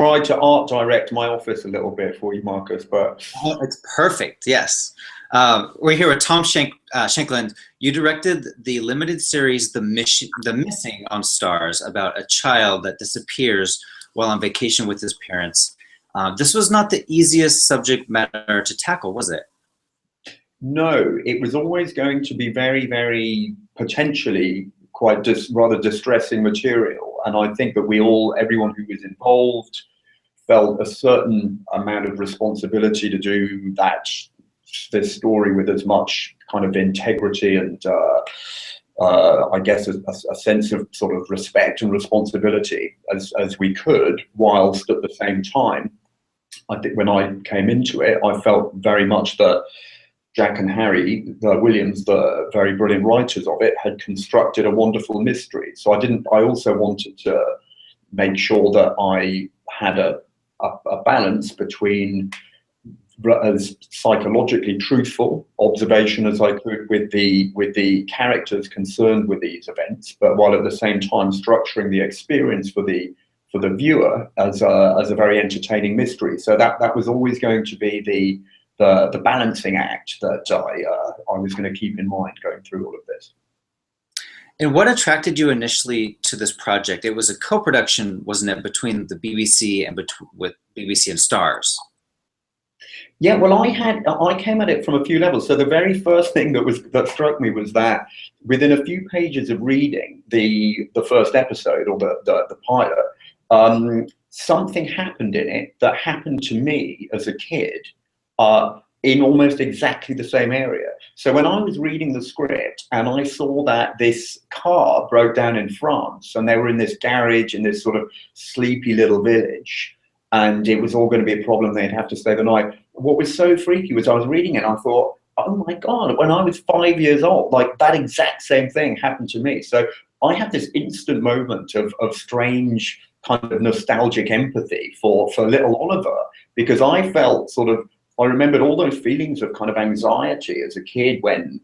try to art direct my office a little bit for you, Marcus, but Oh, it's perfect. Yes. We're here with Shankland. You directed the limited series, The Missing on Stars, about a child that disappears while on vacation with his parents. This was not the easiest subject matter to tackle, was it? no, it was always going to be very, very potentially quite rather distressing material. And I think that everyone who was involved felt a certain amount of responsibility to do this story with as much kind of integrity and I guess a sense of sort of respect and responsibility as we could, whilst at the same time, I think when I came into it, I felt very much that Jack and Harry Williams, the very brilliant writers of it, had constructed a wonderful mystery. So I also wanted to make sure that I had a balance between as psychologically truthful observation as I could with the characters concerned with these events, but while at the same time structuring the experience for the viewer as a very entertaining mystery. So that was always going to be the balancing act that I was going to keep in mind going through all of this. And what attracted you initially to this project? It was a co-production, wasn't it, between the BBC and with BBC and Stars? Yeah, well, I came at it from a few levels. So the very first thing that struck me was that within a few pages of reading the first episode or the pilot, something happened in it that happened to me as a kid in almost exactly the same area. So when I was reading the script and I saw that this car broke down in France and they were in this garage in this sort of sleepy little village, and it was all going to be a problem, they'd have to stay the night. What was so freaky was I was reading it and I thought, oh my God, when I was 5 years old, like that exact same thing happened to me. So I had this instant moment of strange kind of nostalgic empathy for little Oliver, because I felt I remembered all those feelings of kind of anxiety as a kid when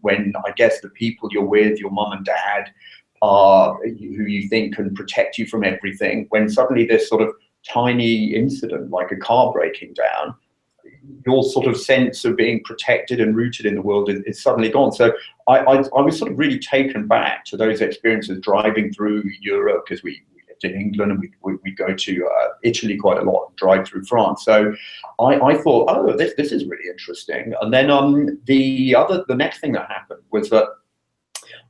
I guess the people you're with, your mum and dad, who you think can protect you from everything, when suddenly this sort of tiny incident like a car breaking down, your sort of sense of being protected and rooted in the world is suddenly gone. So I was sort of really taken back to those experiences driving through Europe, because we lived in England and we go to Italy quite a lot and drive through France. So I thought, oh, this is really interesting. And then the next thing that happened was that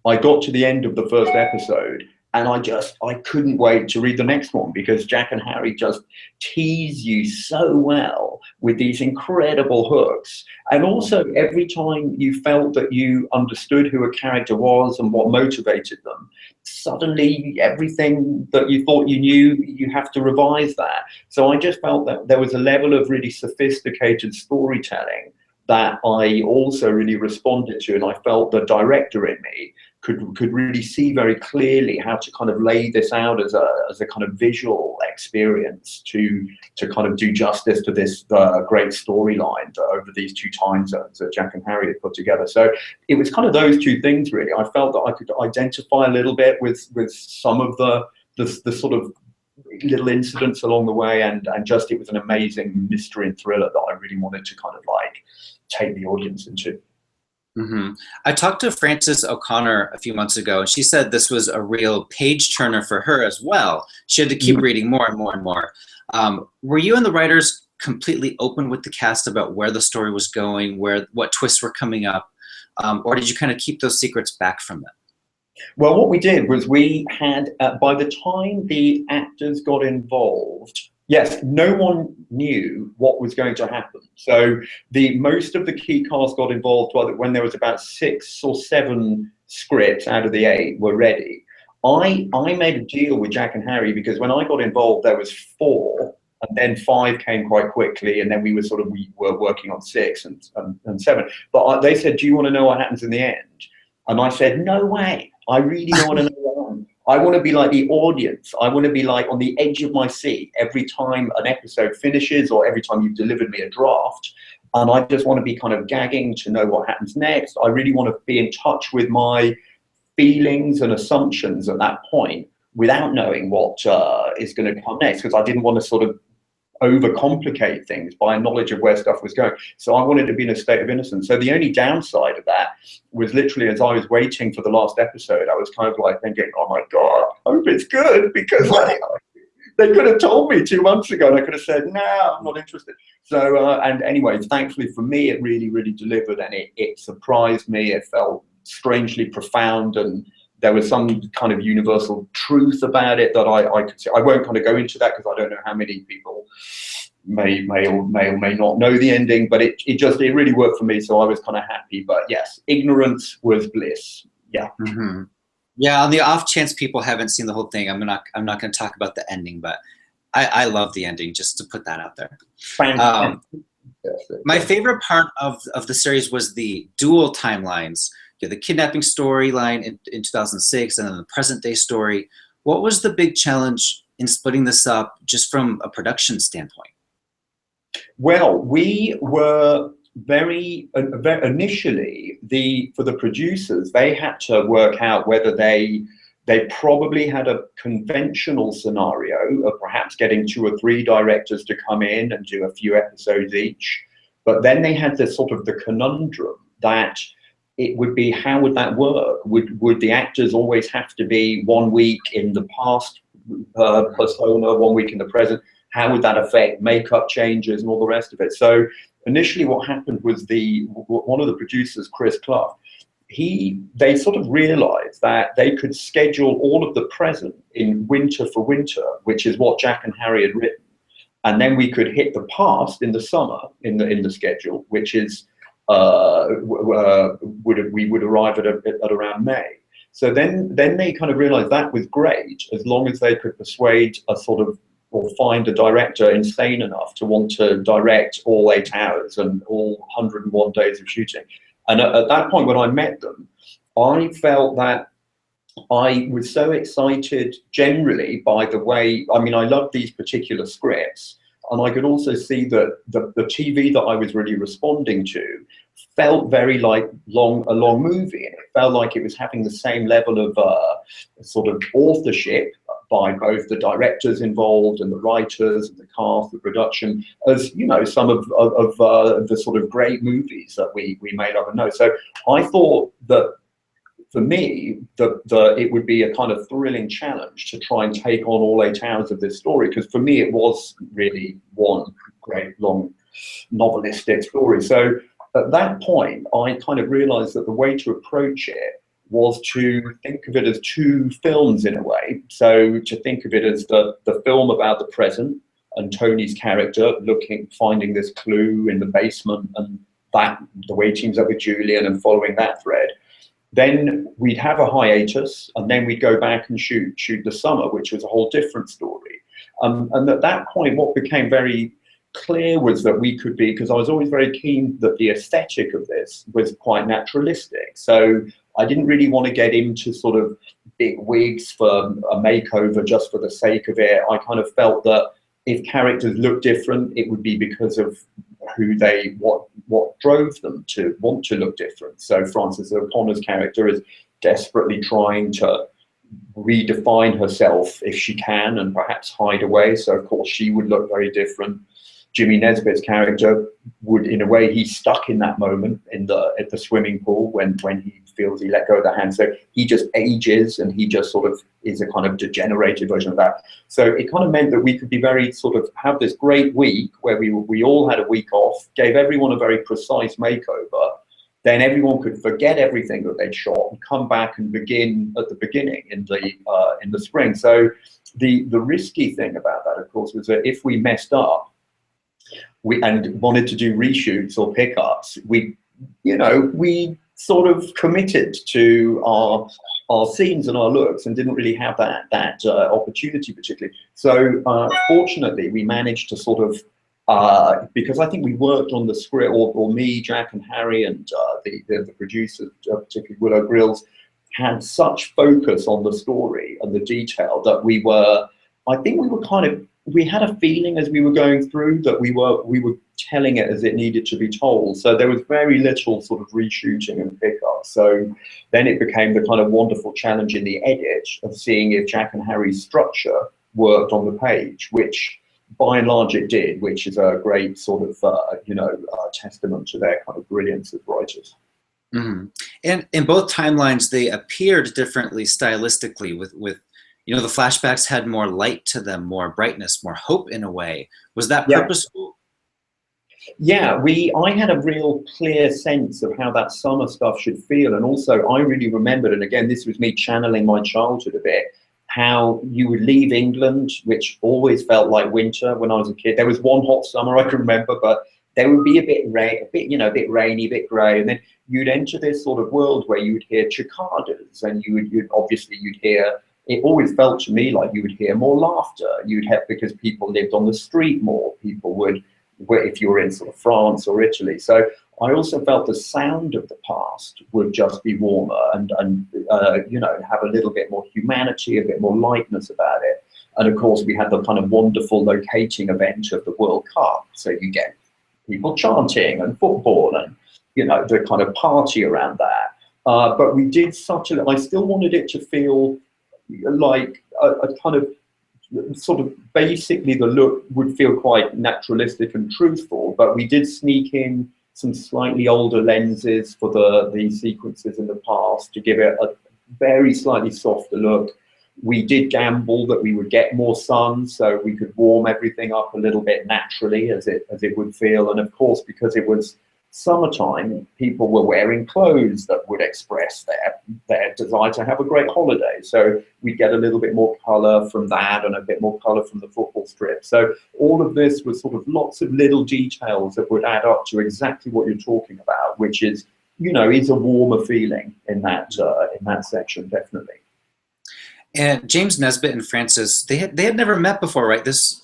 I got to the end of the first episode and I couldn't wait to read the next one, because Jack and Harry just tease you so well with these incredible hooks. And also every time you felt that you understood who a character was and what motivated them, suddenly everything that you thought you knew, you have to revise that. So I just felt that there was a level of really sophisticated storytelling that I also really responded to, and I felt the director in me could really see very clearly how to kind of lay this out as a kind of visual experience to kind of do justice to this great storyline over these two time zones that Jack and Harry had put together. So it was kind of those two things really. I felt that I could identify a little bit with some of the sort of little incidents along the way, and just it was an amazing mystery and thriller that I really wanted to kind of like take the audience into. Mm-hmm. I talked to Frances O'Connor a few months ago, and she said this was a real page turner for her as well. She had to keep reading more and more and more. Were you and the writers completely open with the cast about where the story was going, what twists were coming up, or did you kind of keep those secrets back from them? Well, what we did was we had, by the time the actors got involved, yes, no one knew what was going to happen. So most of the key cast got involved when there was about 6 or 7 scripts out of the 8 were ready. I made a deal with Jack and Harry, because when I got involved, there was 4, and then 5 came quite quickly, and then we were working on 6 and 7. But they said, "Do you want to know what happens in the end?" And I said, "No way. I really don't want to know what happens. I want to be like the audience. I want to be like on the edge of my seat every time an episode finishes or every time you've delivered me a draft. And I just want to be kind of gagging to know what happens next. I really want to be in touch with my feelings and assumptions at that point without knowing what is going to come next, because I didn't want to sort of overcomplicate things by a knowledge of where stuff was going. So I wanted to be in a state of innocence. So the only downside of that was literally as I was waiting for the last episode, I was kind of like thinking, oh my God, I hope it's good, because they could have told me 2 months ago and I could have said, no, I'm not interested. So, and anyway, thankfully for me, it really, really delivered, and it surprised me. It felt strangely profound, and there was some kind of universal truth about it that I could see. I won't kind of go into that because I don't know how many people may or may not know the ending, but it really worked for me. So I was kind of happy. But yes, ignorance was bliss. Yeah. Mm-hmm. Yeah. On the off chance people haven't seen the whole thing, I'm not going to talk about the ending, but I love the ending, just to put that out there. My favorite part of the series was the dual timelines. The kidnapping storyline in 2006 and then the present day story. What was the big challenge in splitting this up just from a production standpoint? Well, we were very initially, for the producers, they had to work out whether they probably had a conventional scenario of perhaps getting 2 or 3 directors to come in and do a few episodes each. But then they had this sort of the conundrum that it would be, how would that work? Would the actors always have to be 1 week in the past persona, 1 week in the present? How would that affect makeup changes and all the rest of it? So initially what happened was one of the producers, Chris Clough, they sort of realized that they could schedule all of the present in Winter for Winter, which is what Jack and Harry had written. And then we could hit the past in the summer in the schedule, which is we would arrive at around May. So then they kind of realized that was great, as long as they could persuade or find a director insane enough to want to direct all 8 hours and all 101 days of shooting. And at that point, when I met them, I felt that I was so excited generally by the way, I mean, I loved these particular scripts, and I could also see that the TV that I was really responding to felt very like a long movie, and it felt like it was having the same level of sort of authorship by both the directors involved and the writers and the cast, the production, as you know, some of the sort of great movies that we made up and know. So I thought that for me, it would be a kind of thrilling challenge to try and take on all 8 hours of this story, because for me it was really one great long novelistic story. So at that point, I kind of realized that the way to approach it was to think of it as 2 films in a way. So to think of it as the film about the present and Tony's character finding this clue in the basement, and the way he teams up with Julian and following that thread. Then we'd have a hiatus, and then we'd go back and shoot the summer, which was a whole different story. And at that point, what became very clear was that we could be, because I was always very keen that the aesthetic of this was quite naturalistic. So I didn't really want to get into sort of big wigs for a makeover just for the sake of it. I kind of felt that if characters look different, it would be because of what drove them to want to look different. So Frances O'Connor's character is desperately trying to redefine herself if she can, and perhaps hide away. So of course she would look very different. Jimmy Nesbitt's character would, in a way, he's stuck in that moment at the swimming pool when he feels he let go of the hand. So he just ages, and he just sort of is a kind of degenerated version of that. So it kind of meant that we could be very sort of have this great week where we all had a week off, gave everyone a very precise makeover. Then everyone could forget everything that they'd shot and come back and begin at the beginning in the spring. So the risky thing about that, of course, was that if we messed up, and wanted to do reshoots or pickups, we sort of committed to our scenes and our looks, and didn't really have that opportunity particularly. So fortunately, we managed to sort of because I think we worked on the script, or me, Jack, and Harry, and the producers, particularly Willow Grills, had such focus on the story and the detail that we had a feeling as we were going through that we were telling it as it needed to be told. So there was very little sort of reshooting and pickup. So then it became the kind of wonderful challenge in the edit of seeing if Jack and Harry's structure worked on the page, which by and large it did, which is a great sort of, testament to their kind of brilliance as writers. Mm-hmm. And in both timelines, they appeared differently stylistically. With the flashbacks had more light to them, more brightness, more hope in a way. Was that purposeful? Yeah, I had a real clear sense of how that summer stuff should feel. And also I really remembered, and again, this was me channeling my childhood a bit, how you would leave England, which always felt like winter when I was a kid. There was one hot summer I can remember, but there would be a bit rainy, a bit grey, and then you'd enter this sort of world where you would hear cicadas, and you'd hear. It always felt to me like you would hear more laughter. You'd have, because people lived on the street more. People would, if you were in sort of France or Italy. So I also felt the sound of the past would just be warmer and have a little bit more humanity, a bit more lightness about it. And of course, we had the kind of wonderful locating event of the World Cup. So you get people chanting and football and, the kind of party around that. But we did I still wanted it to feel like a kind of sort of, basically the look would feel quite naturalistic and truthful, but we did sneak in some slightly older lenses for the sequences in the past to give it a very slightly softer look. We did gamble that we would get more sun, so we could warm everything up a little bit naturally as it would feel. And of course, because it was summertime, people were wearing clothes that would express their desire to have a great holiday. So we'd get a little bit more color from that and a bit more color from the football strip. So all of this was sort of lots of little details that would add up to exactly what you're talking about, which is, is a warmer feeling in that section, definitely. And James Nesbitt and Frances, they had never met before, right? This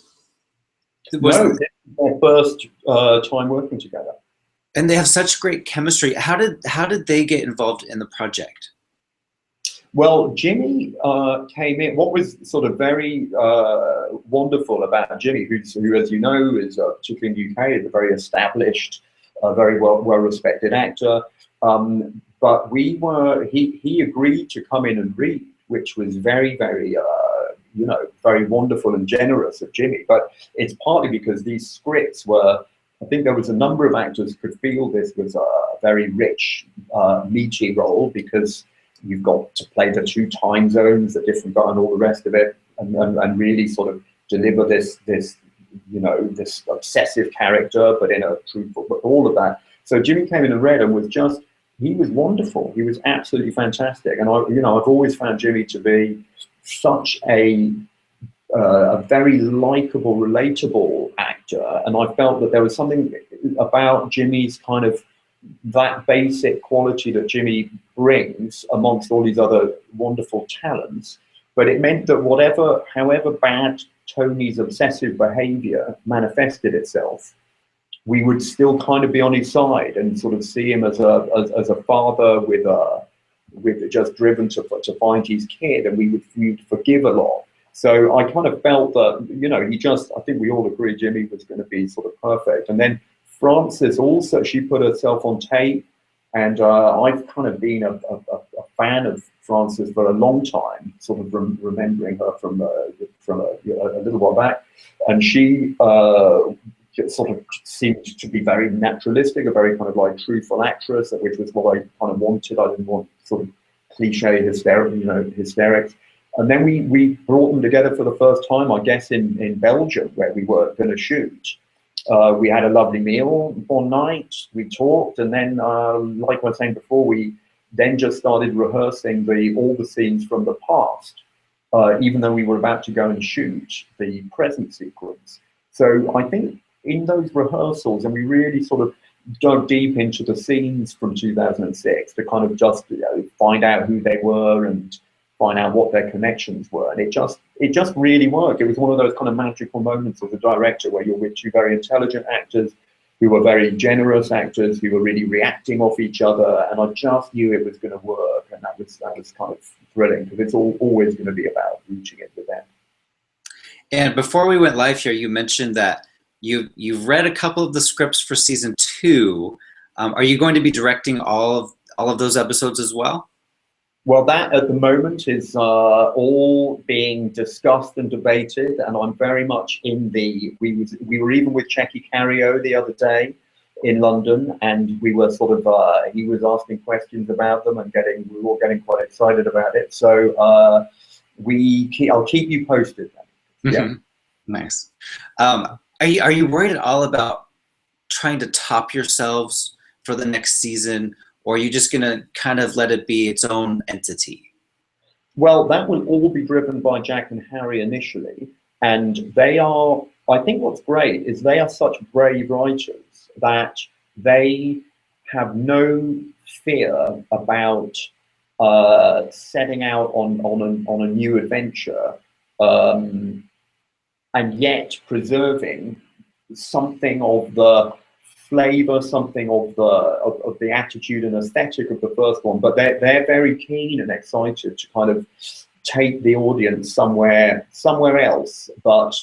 was their first time working together. And they have such great chemistry. How did they get involved in the project? Well, Jimmy came in. What was sort of very wonderful about Jimmy, who, as you know, is particularly in the UK, is a very established, very well-respected actor. But he agreed to come in and read, which was very, very, very wonderful and generous of Jimmy. But it's partly because these scripts were, I think there was a number of actors could feel this was a very rich, meaty role, because you've got to play the 2 time zones, the different and all the rest of it, and really sort of deliver this obsessive character, but in a truthful, but all of that. So Jimmy came in and read and he was wonderful. He was absolutely fantastic. And I've always found Jimmy to be such a very likable, relatable actor, and I felt that there was something about Jimmy's kind of that basic quality that Jimmy brings amongst all these other wonderful talents. But it meant that however bad Tony's obsessive behavior manifested itself, we would still kind of be on his side and sort of see him as a father with just driven to find his kid, and we would forgive a lot. So I kind of felt that, I think we all agreed Jimmy was going to be sort of perfect. And then Frances also, she put herself on tape, and I've kind of been a fan of Frances for a long time, sort of remembering her from a little while back. And she sort of seemed to be very naturalistic, a very kind of like truthful actress, which was what I kind of wanted. I didn't want sort of cliche hysterics. And then we brought them together for the first time, I guess, in Belgium, where we were going to shoot. We had a lovely meal one night, we talked, and then, like I was saying before, we then just started rehearsing all the scenes from the past, even though we were about to go and shoot the present sequence. So I think in those rehearsals, and we really sort of dug deep into the scenes from 2006 to kind of just find out who they were and find out what their connections were, and it just really worked. It was one of those kind of magical moments as a director where you're with 2 very intelligent actors who were very generous actors who were really reacting off each other, and I just knew it was going to work, and that was kind of thrilling, because it's always going to be about reaching it with them. And before we went live here, you mentioned that you've read a couple of the scripts for season 2. Are you going to be directing all of those episodes as well? Well, that at the moment is all being discussed and debated, and I'm very much in the. We were even with Checky Cario the other day in London, and we were sort of. He was asking questions about them, and we were all getting quite excited about it. So I'll keep you posted. Then. Yeah. Nice. Are you worried at all about trying to top yourselves for the next season, or are you just gonna kind of let it be its own entity? Well, that will all be driven by Jack and Harry initially, and they are. I think what's great is they are such brave writers that they have no fear about setting out on a new adventure, and yet preserving something of the flavor, something of the attitude and aesthetic of the first one. But they're very keen and excited to kind of take the audience somewhere else, but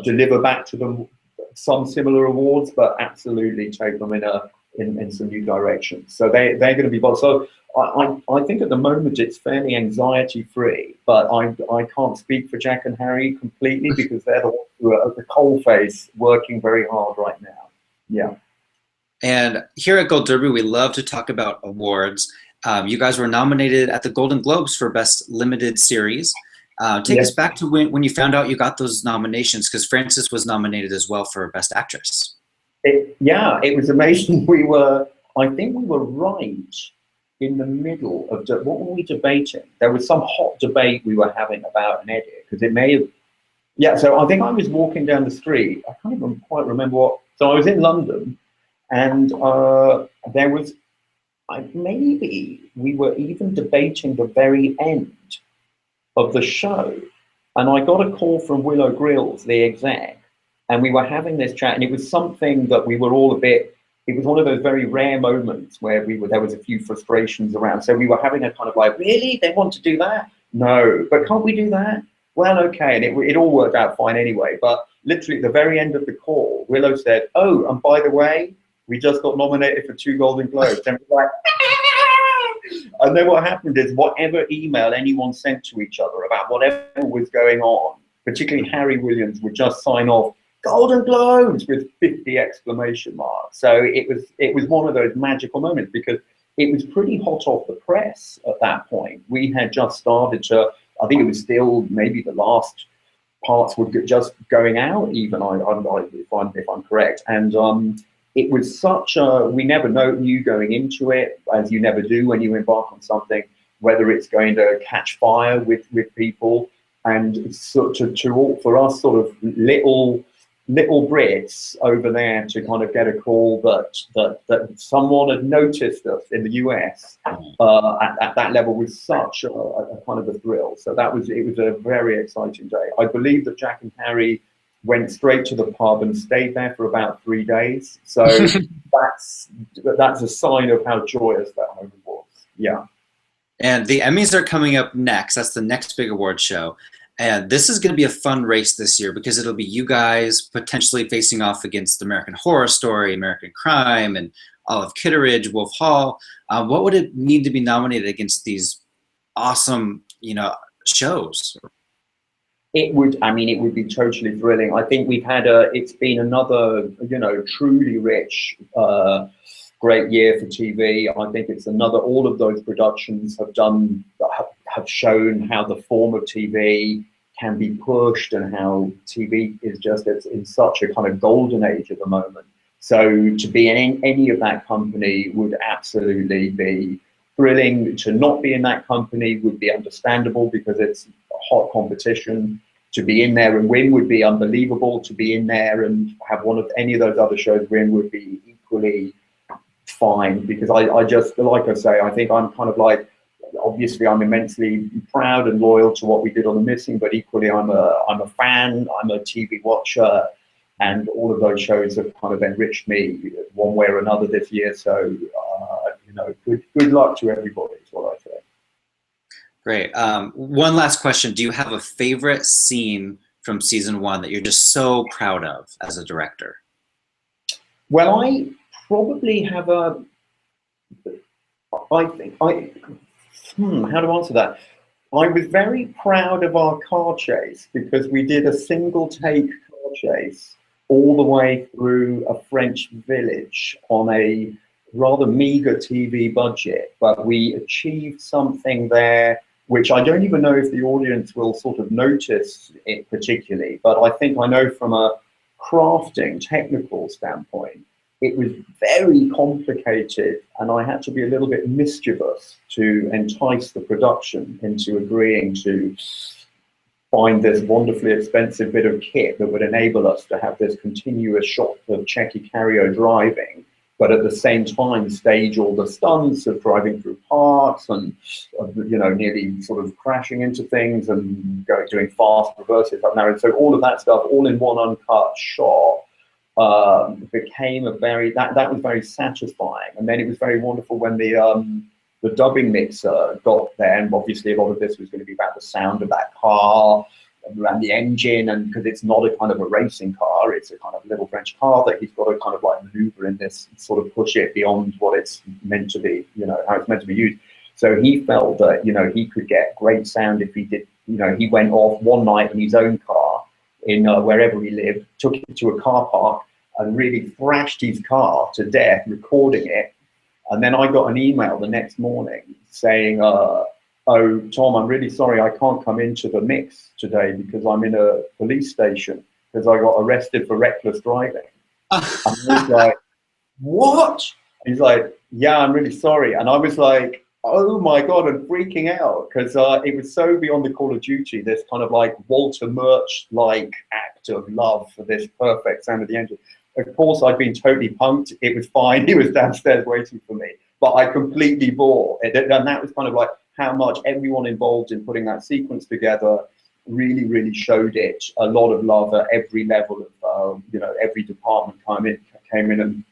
deliver back to them some similar awards, but absolutely take them in some new directions. So they're going to be bold. So I think at the moment it's fairly anxiety free, but I can't speak for Jack and Harry completely because they're the ones who are at the coalface working very hard right now. Yeah. And here at Gold Derby, we love to talk about awards. You guys were nominated at the Golden Globes for Best Limited Series. Take us back to when you found out you got those nominations, because Frances was nominated as well for Best Actress. It was amazing. I think we were right in the middle of what were we debating? There was some hot debate we were having about an edit, because it may have. Yeah, so I think I was walking down the street. I can't even quite remember what. So I was in London, and there was. Maybe we were even debating the very end of the show, and I got a call from Willow Grills, the exec, and we were having this chat, and it was something that we were all a bit. It was one of those very rare moments where there was a few frustrations around. So we were having a kind of like, really, they want to do that? No, but can't we do that? Well, okay, and it all worked out fine anyway. But literally at the very end of the call, Willow said, "Oh, and by the way, we just got nominated for 2 Golden Globes." And we're like, and then what happened is whatever email anyone sent to each other about whatever was going on, particularly Harry Williams, would just sign off Golden Globes with 50 exclamation marks. So it was one of those magical moments because it was pretty hot off the press at that point. We had just started to, I think it was still maybe the last parts were just going out even, if I'm correct. And it was such a, we never knew going into it, as you never do when you embark on something, whether it's going to catch fire with people. And so for us sort of little Brits over there to kind of get a call that someone had noticed us in the US at that level was such a kind of a thrill. So it was a very exciting day. I believe that Jack and Harry went straight to the pub and stayed there for about 3 days. So that's a sign of how joyous that moment was. Yeah. And the Emmys are coming up next. That's the next big award show. And this is going to be a fun race this year because it'll be you guys potentially facing off against American Horror Story, American Crime, and Olive Kitteridge, Wolf Hall. What would it mean to be nominated against these awesome, shows? It would be totally thrilling. I think it's been another, truly rich, great year for TV. I think it's all of those productions have shown how the form of TV can be pushed and how TV is just in such a kind of golden age at the moment. So to be in any of that company would absolutely be thrilling. To not be in that company would be understandable because it's a hot competition. To be in there and win would be unbelievable. To be in there and have one of any of those other shows win would be equally fine, because I just, like I say, I think I'm kind of like, obviously I'm immensely proud and loyal to what we did on The Missing, but equally I'm a fan, I'm a TV watcher, and all of those shows have kind of enriched me one way or another this year. So good luck to everybody is what I say. Great. One last question. Do you have a favorite scene from season 1 that you're just so proud of as a director? Well, I probably have How to answer that? I was very proud of our car chase because we did a single take car chase all the way through a French village on a rather meager TV budget, but we achieved something there which I don't even know if the audience will sort of notice it particularly, but I think I know from a crafting technical standpoint, it was very complicated, and I had to be a little bit mischievous to entice the production into agreeing to find this wonderfully expensive bit of kit that would enable us to have this continuous shot of Checky Cario driving, but at the same time stage all the stunts of driving through parks and you know, nearly sort of crashing into things and doing fast reverses up there. And so all of that stuff, all in one uncut shot, became a very that was very satisfying. And then it was very wonderful when the dubbing mixer got there, and obviously a lot of this was going to be about the sound of that car and the engine, and because it's not a kind of a racing car, it's a kind of little French car that he's got to kind of like maneuver in this, sort of push it beyond what it's meant to be, you know, how it's meant to be used. So he felt that, you know, he could get great sound if he did, you know, he went off one night in his own car in wherever he lived, took it to a car park and really thrashed his car to death, recording it. And then I got an email the next morning saying, oh, Tom, I'm really sorry, I can't come into the mix today because I'm in a police station because I got arrested for reckless driving. And he was like, what? He's like, yeah, I'm really sorry. And I was like, oh my God, I'm freaking out because it was so beyond the Call of Duty, this kind of like Walter Murch-like act of love for this perfect sound of the engine. Of course, I'd been totally punked. It was fine. He was downstairs waiting for me. But I completely bore it. And that was kind of like how much everyone involved in putting that sequence together really, really showed it a lot of love at every level of, you know, every department came in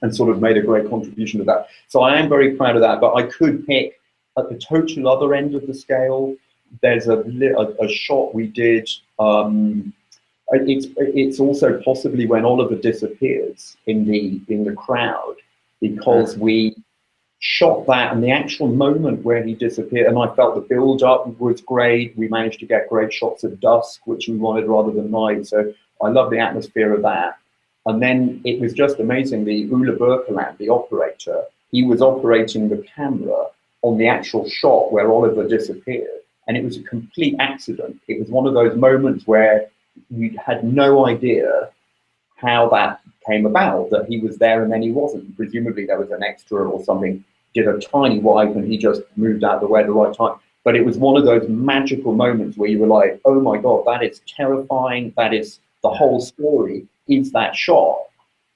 and sort of made a great contribution to that. So I am very proud of that. But I could pick at the total other end of the scale. There's a shot we did. It's also possibly when Oliver disappears in the crowd, because we shot that and the actual moment where he disappeared, and I felt the build up was great. We managed to get great shots at dusk, which we wanted rather than night. So I love the atmosphere of that. And then it was just amazing. The Ulla Birkeland, the operator, he was operating the camera on the actual shot where Oliver disappeared. And it was a complete accident. It was one of those moments where you had no idea how that came about, that he was there and then he wasn't. Presumably there was an extra or something, did a tiny wipe and he just moved out of the way at the right time. But it was one of those magical moments where you were like, oh my God, that is terrifying. That is the whole story, is that shot.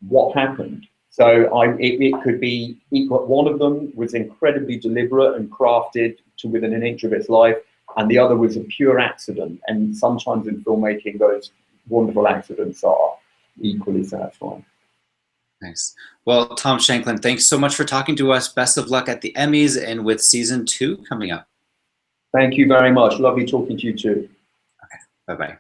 What happened? So it could be equal. One of them was incredibly deliberate and crafted to within an inch of its life, and the other was a pure accident. And sometimes in filmmaking, those wonderful accidents are equally satisfying. Nice. Well, Tom Shankland, thanks so much for talking to us. Best of luck at the Emmys and with season 2 coming up. Thank you very much. Lovely talking to you too. Okay. Bye-bye.